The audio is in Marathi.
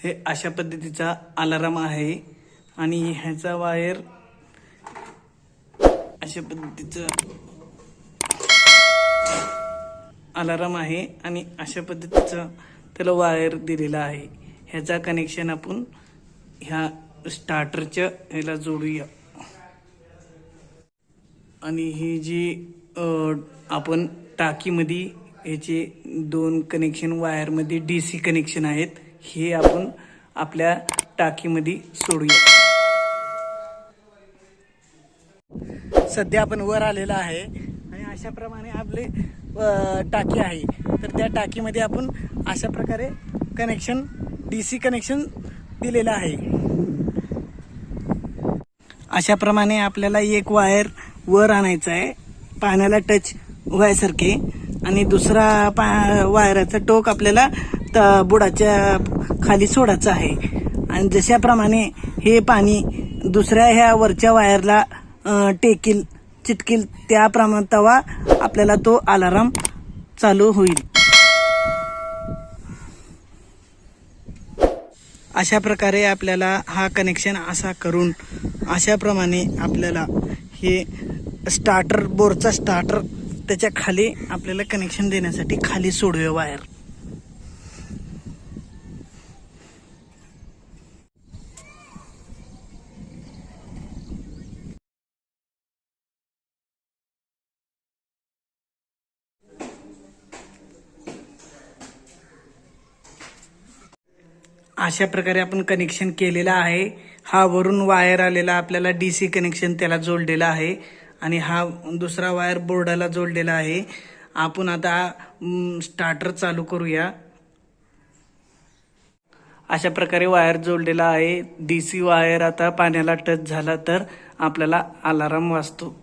हे अशा पद्धतीचा अलार्म आहे आणि ह्याचा वायर अशा पद्धतीचा अलार्म आहे आणि अशा पद्धतीचा त्याला वायर दिलेला आहे। ह्याचा कनेक्शन आपण ह्या स्टार्टरच्या ह्याला जोडूया आणि ही जी आपण टाकीमध्ये ह्याचे 2 कनेक्शन वायरमध्ये DC कनेक्शन आहेत, हे आपण आपल्या टाकीमध्ये सोडूया। सध्या आपण वर आलेला आहे आणि अशा प्रमाणे आपले टाकी आहे, तर त्या टाकीमध्ये आपण अशा प्रकारे कनेक्शन DC कनेक्शन दिलेलं आहे। अशा प्रमाणे आपल्याला एक वायर वर आणायचा आहे पाण्याला टच व्हायसारखे आणि दुसरा वायराचा टोक आपल्याला बुडाच्या खाली सोडायचं आहे आणि जशाप्रमाणे हे पाणी दुसऱ्या ह्या वरच्या वायरला चिटकील त्याप्रमाणे तेव्हा आपल्याला तो अलार्म चालू होईल। अशा प्रकारे आपल्याला हा कनेक्शन असा करून अशा प्रमाणे आपल्याला हे स्टार्टर बोरचा स्टार्टर त्याच्या खाली आपल्याला कनेक्शन देण्यासाठी खाली सोडूया वायर। अशा प्रकारे आपण कनेक्शन केलेला आहे। हा वरून वायर आलेला आपल्याला DC कनेक्शन त्याला जोडलेला आहे आणि हा दुसरा वायर बोर्डाला जोडलेला आहे। आपण आता स्टार्टर चालू करूया। अशा प्रकारे वायर जोडलेला आहे। DC वायर आता पाण्याला टच झाला तर आपल्याला अलार्म वाजतो।